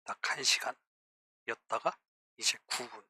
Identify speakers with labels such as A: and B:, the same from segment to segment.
A: 딱 1시간이었다가 이제 9분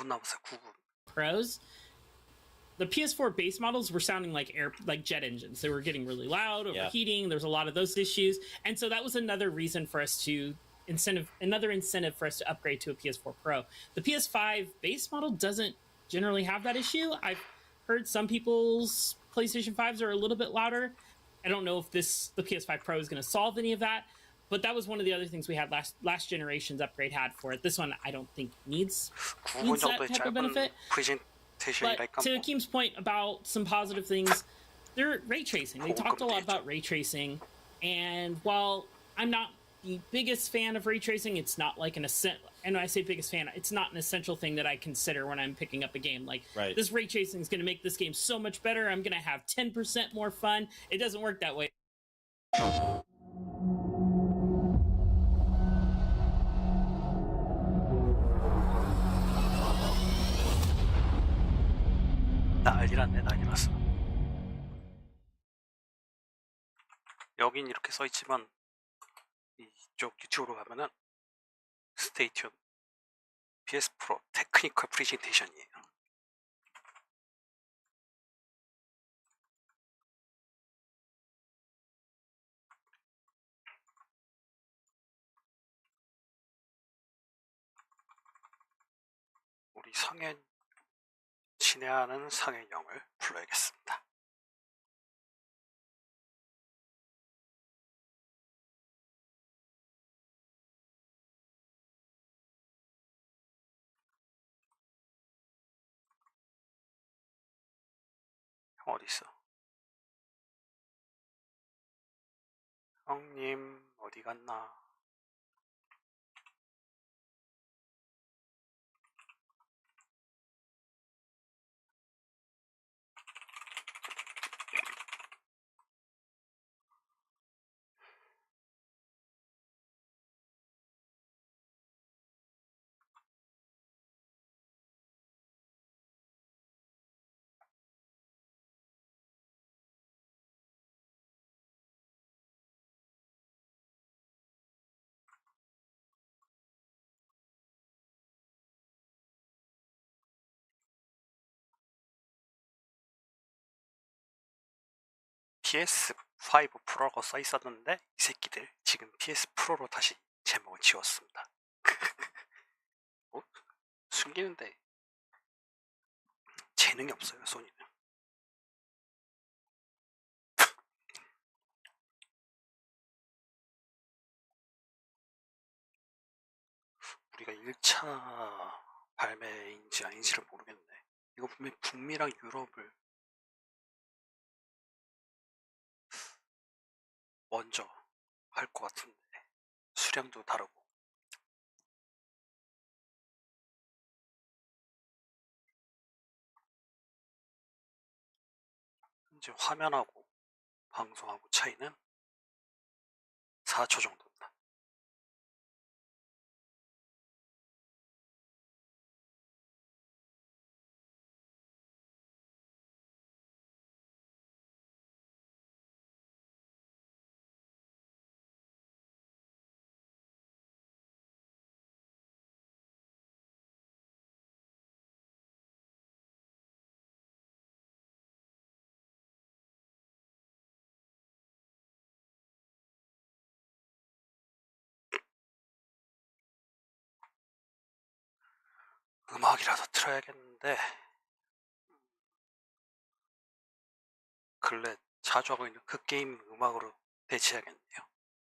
A: 남았어요. 9분.
B: Pros, the PS4 base models were sounding like jet engines. They were getting really loud, overheating. There's a lot of those issues, and so that was another reason for us to another incentive for us to upgrade to a PS4 Pro. The PS5 base model doesn't generally have that issue. I've heard some people's PlayStation 5s are a little bit louder. I don't know if the PS5 Pro is going to solve any of that, but that was one of the other things we had last generation's upgrade had for it. This one I don't think needs
A: 9분
B: that
A: 정도의
B: type of
A: 짧은
B: benefit. But
A: 프레젠테이션이랄까
B: to
A: 뭐.
B: Akeem's point about some positive things, they're ray tracing. They talked a lot about ray tracing, and while I'm not the biggest fan of ray tracing, it's not like and when I say biggest fan, it's not an essential thing that I consider when I'm picking up a game. Like, this ray tracing is going to make this game so much better. I'm going to have 10% more fun. It doesn't work that way.
A: 난리났네. 난리났어. 여긴 이렇게 써있지만 이쪽 유튜브로 가면은 Stay tuned. PS 프로 테크니컬 프레젠테이션이에요. 우리 성현 친애하는 상현형을 불러야겠습니다. 형 어디 있어? 형님 어디 갔나? PS5 프로라고 써있었는데 이 새끼들 지금 PS 프로로 다시 제목을 지웠습니다. 뭐? 숨기는데 재능이 없어요, 소니는. 우리가 1차 발매인지 아닌지를 모르겠네. 이거 분명히 북미랑 유럽을 먼저 할 것 같은데 수량도 다르고. 현재 화면하고 방송하고 차이는 4초 정도. 음악이라도 틀어야겠는데 근래 자주 하고 있는 그 게임 음악으로 대체해야겠네요.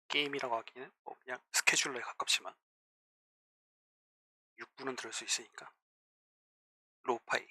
A: 게임이라고 하기는 뭐 그냥 스케줄러에 가깝지만 6분은 들을 수 있으니까 로파이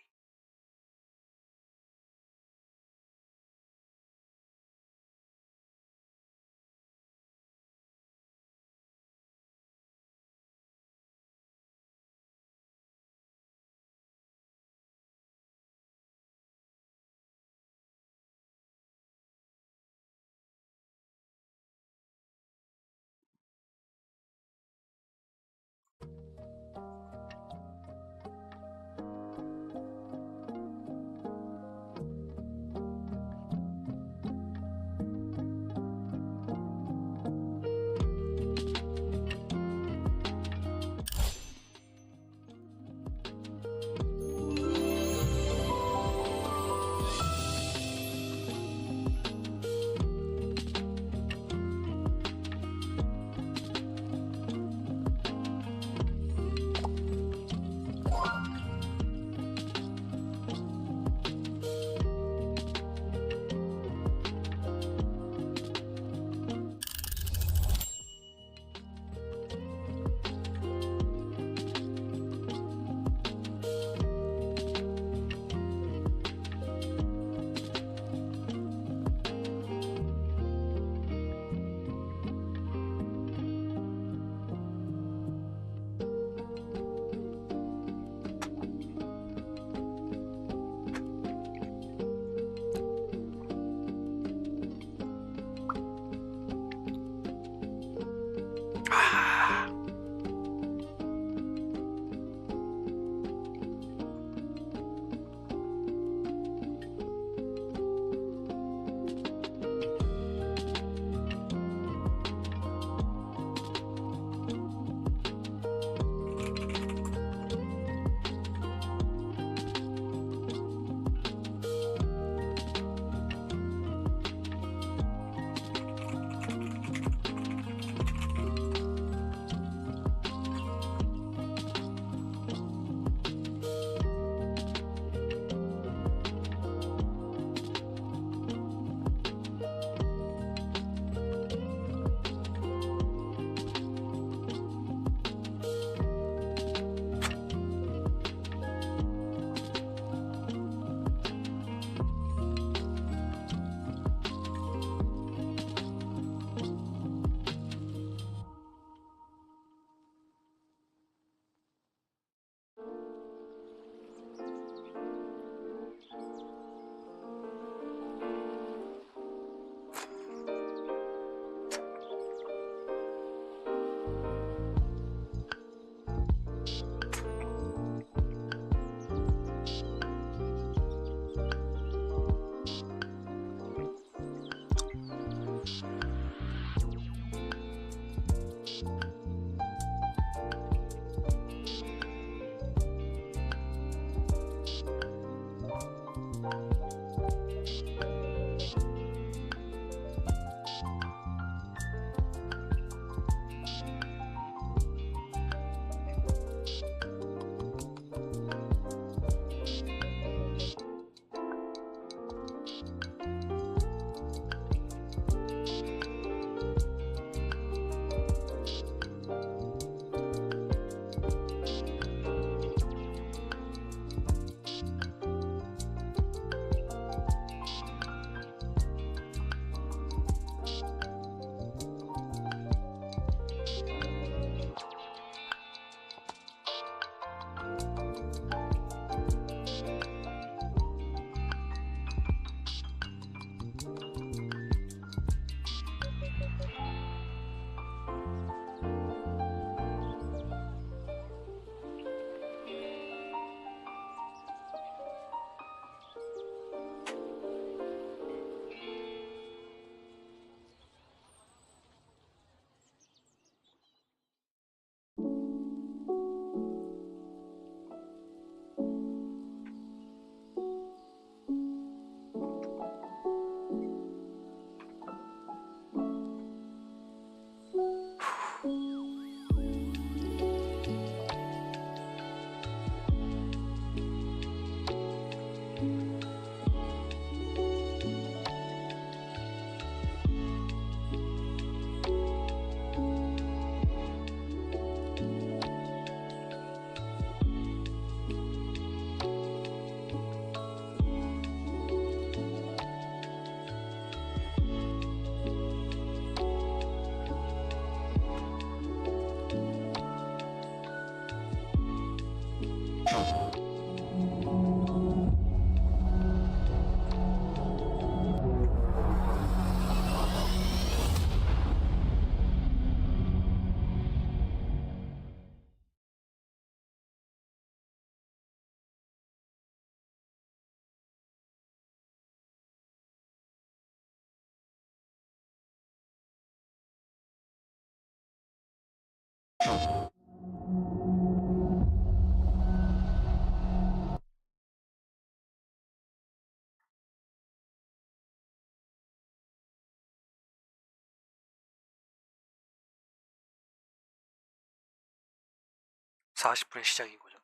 A: 40분의 시작인 거죠.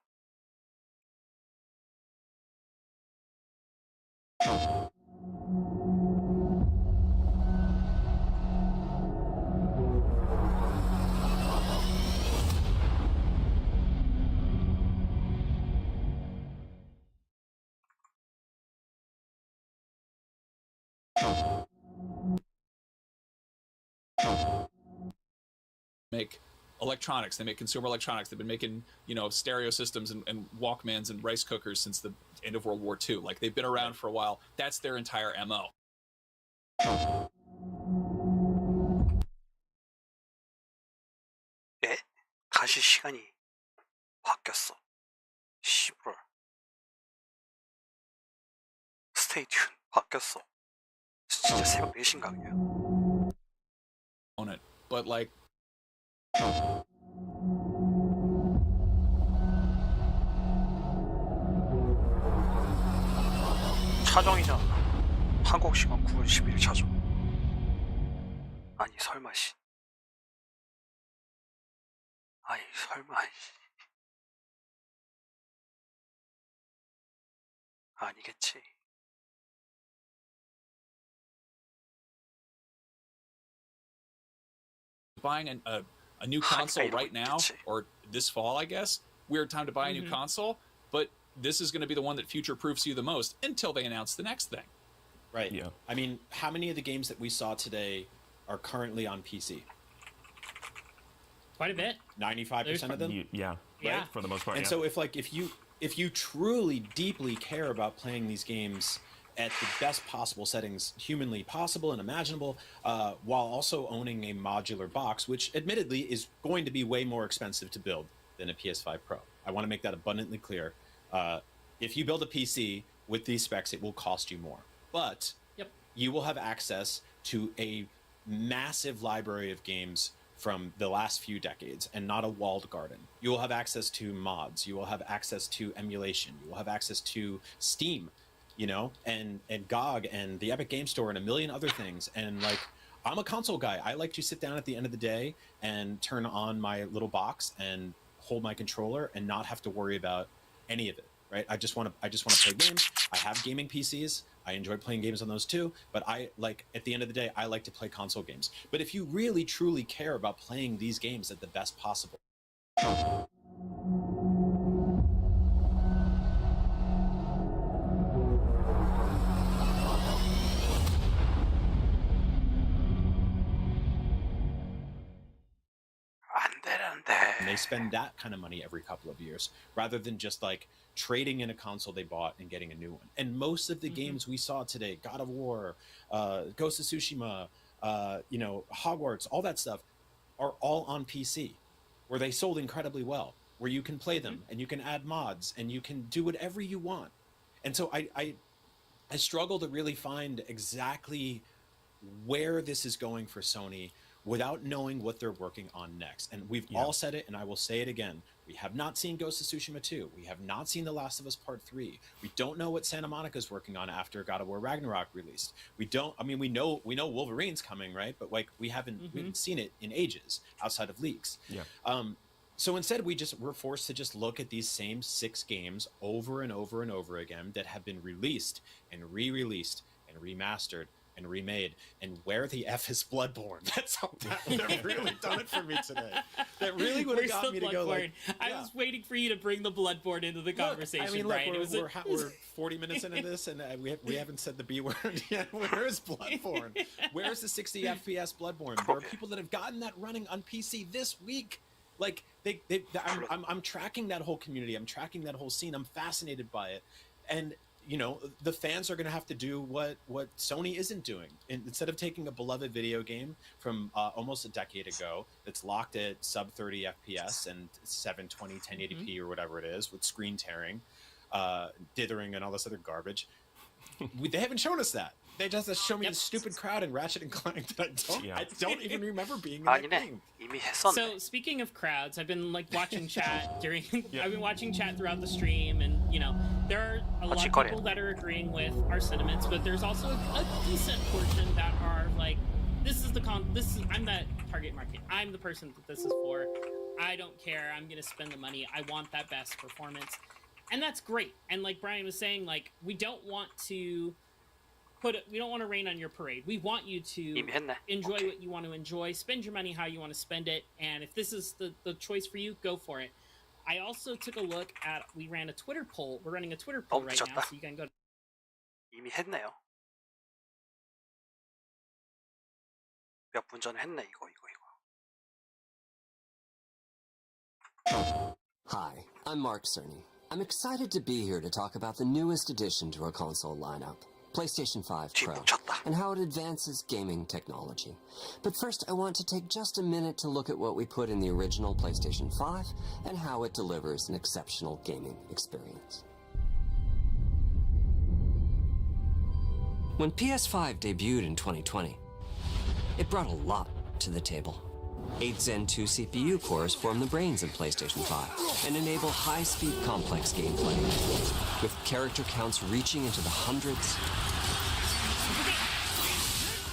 C: Make electronics. They make consumer electronics. They've been making, stereo systems and Walkmans and rice cookers since the end of World War II. Like, they've been around for a while. That's their entire MO.
A: 예? 다시 시간이 바뀌었어. 씨발. 스테이 튠 바뀌었어. 진짜 새벽 4시인가 그냥.
C: On it. But like
A: 차정이잖아. 한국 시간 9월 10일 차정. 아니 설마 씨. 아니 설마 씨. 아니겠지.
C: buying a new console right now, or this fall, I guess. Weird time to buy a new console, but this is going to be the one that future-proofs you the most until they announce the next thing.
D: Right. Yeah. I mean, how many of the games that we saw today are currently on PC?
B: Quite a bit.
D: 95% of them?
E: Yeah.
B: Yeah.
E: For the most part.
D: And so if you truly deeply care about playing these games at the best possible settings humanly possible and imaginable, while also owning a modular box, which admittedly is going to be way more expensive to build than a PS5 Pro. I want to make that abundantly clear. If you build a PC with these specs, it will cost you more. But you will have access to a massive library of games from the last few decades and not a walled garden. You will have access to mods. You will have access to emulation. You will have access to Steam, and GOG and the Epic Game Store and a million other things. And like, I'm a console guy. I like to sit down at the end of the day and turn on my little box and hold my controller and not have to worry about any of it, right? I just want to play games. I have gaming PCs. I enjoy playing games on those too, but at the end of the day, I like to play console games. But if you really truly care about playing these games at the best possible, and they spend that kind of money every couple of years rather than just like trading in a console they bought and getting a new one. And most of the games we saw today, God of War, Ghost of Tsushima, Hogwarts, all that stuff are all on PC, where they sold incredibly well, where you can play them and you can add mods and you can do whatever you want. And so I struggle to really find exactly where this is going for Sony without knowing what they're working on next. And we've all said it, and I will say it again. We have not seen Ghost of Tsushima 2. We have not seen The Last of Us Part 3. We don't know what Santa Monica's working on after God of War Ragnarok released. We know Wolverine's coming, right? But like we haven't seen it in ages outside of leaks. Yeah. So instead we're forced to just look at these same 6 games over and over and over again that have been released and re-released and remastered and remade. And where the F is Bloodborne? That would have really done it for me today. That really would have got me to go like,
B: I was waiting for you to bring the Bloodborne into the conversation.
D: I mean, Brian. We're 40 minutes into this, and we haven't said the B word yet. Where is Bloodborne? Where's the 60 FPS Bloodborne? There are people that have gotten that running on PC this week. Like I'm tracking that whole community. I'm tracking that whole scene. I'm fascinated by it, and the fans are going to have to do what Sony isn't doing. Instead of taking a beloved video game from almost a decade ago that's locked at sub 30 FPS and 720 1080p or whatever it is with screen tearing, dithering and all this other garbage, they haven't shown us that. They just show me the stupid crowd in Ratchet and Clank that I don't even remember being in that game.
A: 이미 했었네.
B: So speaking of crowds, I've been like watching chat during. I've been watching chat throughout the stream, and there are a lot of people that are agreeing with our sentiments, but there's also a decent portion that are like, I'm that target market. I'm the person that this is for. I don't care. I'm gonna spend the money. I want that best performance, and that's great. And like Brian was saying, like we don't want to rain on your parade. We want you to enjoy what you want to enjoy, spend your money how you want to spend it, and if this is the choice for you, go for it. I also took a look at, we ran a Twitter poll. We're running a Twitter poll right now, so you can go to...
A: 이미 했네요. 몇 분 전에 했네, 이거.
E: Hi, I'm Mark Cerny. I'm excited to be here to talk about the newest addition to our console lineup, PlayStation 5 Pro, and how it advances gaming technology. But first, I want to take just a minute to look at what we put in the original PlayStation 5 and how it delivers an exceptional gaming experience. When PS5 debuted in 2020, it brought a lot to the table. 8 Zen 2 CPU cores form the brains of PlayStation 5 and enable high-speed complex gameplay, with character counts reaching into the hundreds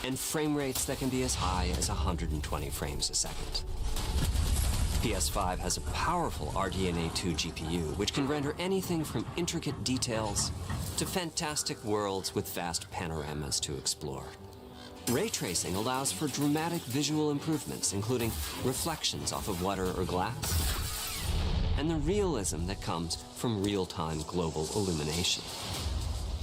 E: and frame rates that can be as high as 120 frames a second. PS5 has a powerful RDNA 2 GPU, which can render anything from intricate details to fantastic worlds with vast panoramas to explore. Ray tracing allows for dramatic visual improvements, including reflections off of water or glass, and the realism that comes from real-time global illumination.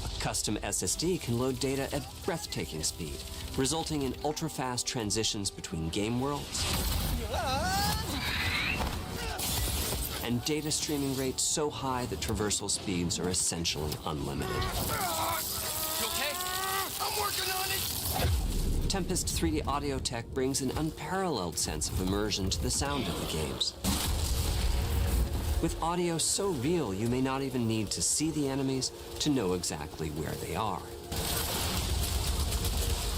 E: A custom SSD can load data at breathtaking speed, resulting in ultra-fast transitions between game worlds, and data streaming rates so high that traversal speeds are essentially unlimited.
F: You okay? I'm working on it!
E: Tempest 3D audio tech brings an unparalleled sense of immersion to the sound of the games. With audio so real, you may not even need to see the enemies to know exactly where they are.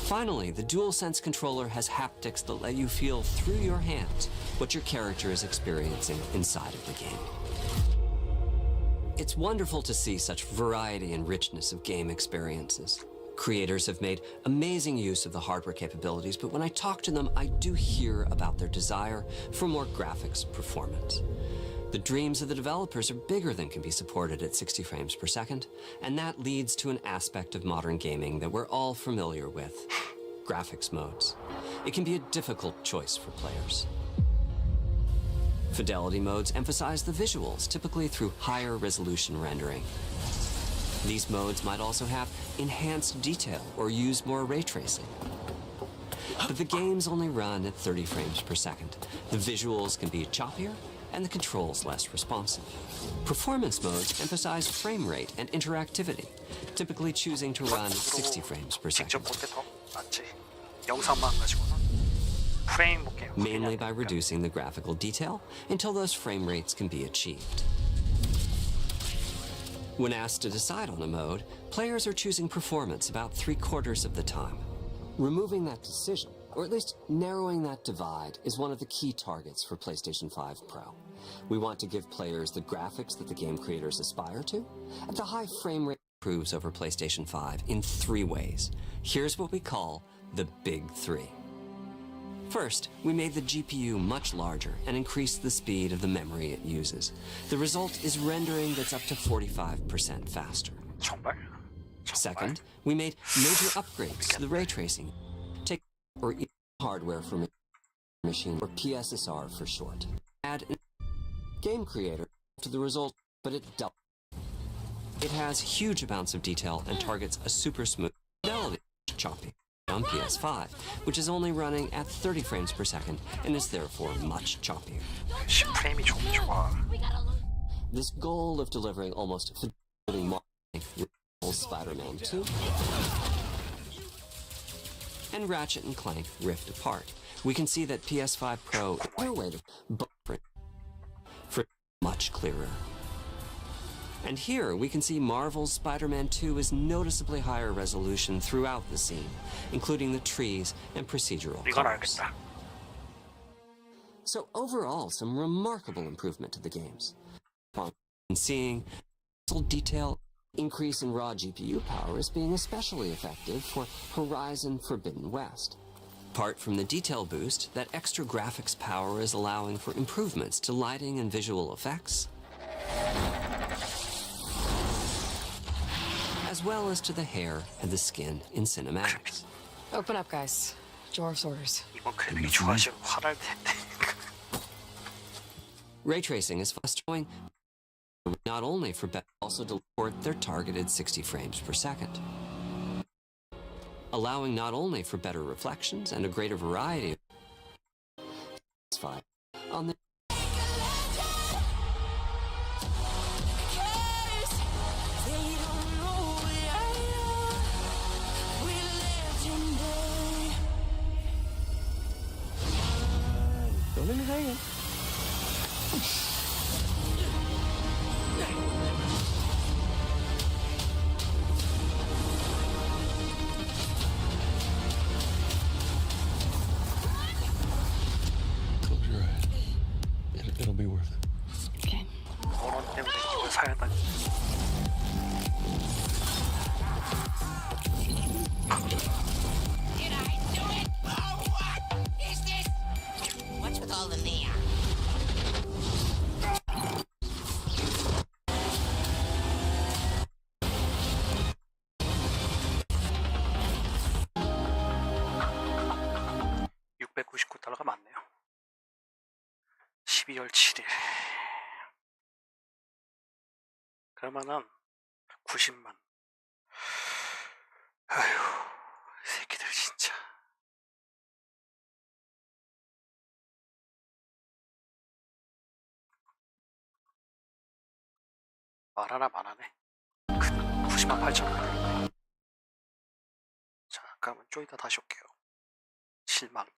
E: Finally, the DualSense controller has haptics that let you feel through your hands what your character is experiencing inside of the game. It's wonderful to see such variety and richness of game experiences. Creators have made amazing use of the hardware capabilities, but when I talk to them, I do hear about their desire for more graphics performance. The dreams of the developers are bigger than can be supported at 60 frames per second, and that leads to an aspect of modern gaming that we're all familiar with: graphics modes. It can be a difficult choice for players. Fidelity modes emphasize the visuals, typically through higher resolution rendering. These modes might also have enhanced detail or use more ray tracing. But the games only run at 30 frames per second. The visuals can be choppier and the controls less responsive. Performance modes emphasize frame rate and interactivity, typically choosing to run at 60 frames per second. Mainly by reducing the graphical detail until those frame rates can be achieved. When asked to decide on a mode, players are choosing performance about 3/4 of the time. Removing that decision, or at least narrowing that divide, is one of the key targets for PlayStation 5 Pro. We want to give players the graphics that the game creators aspire to, and the high frame rate improves over PlayStation 5 in 3 ways. Here's what we call the Big 3. First, we made the GPU much larger and increased the speed of the memory it uses. The result is rendering that's up to 45% faster. Second, we made major upgrades to the ray tracing, take or hardware for machine, or PSSR for short. Add a game creator to the result, but it doubles. It has huge amounts of detail and targets a super smooth fidelity choppy on PS5, which is only running at 30 frames per second and is therefore much choppier. This goal of delivering almost fidelity Spider-Man 2 and Ratchet and Clank Rift Apart. We can see that PS5 Pro is a way to buffer for much clearer. And here we can see Marvel's Spider-Man 2 is noticeably higher resolution throughout the scene, including the trees and procedural
A: 이건
E: colors.
A: 알겠다.
E: So overall, some remarkable improvement to the games. And seeing detail increase in raw GPU power is being especially effective for Horizon Forbidden West. Apart from the detail boost, that extra graphics power is allowing for improvements to lighting and visual effects, as well as to the hair and the skin in cinematics.
G: Open up, guys. Dwarf's orders.
A: 이번 그래픽이 좋아지면 화날 텐데.
E: Ray tracing is fast showing not only for better, also to report their targeted 60 frames per second, allowing not only for better reflections and a greater variety of on the don't let me hang it.
F: Close your eyes. It'll be worth it.
G: Okay.
A: 원원 때문에 이걸 사야 하다니.
H: Did I do it? Oh, what is this? What's with all the neon?
A: $699가 맞네요. 12월 7일. 그러면은 90만. 아휴, 이 새끼들 진짜. 말하나 말하네. 90만 8천. 자, 그러면 좀 이따 다시 올게요. 실망.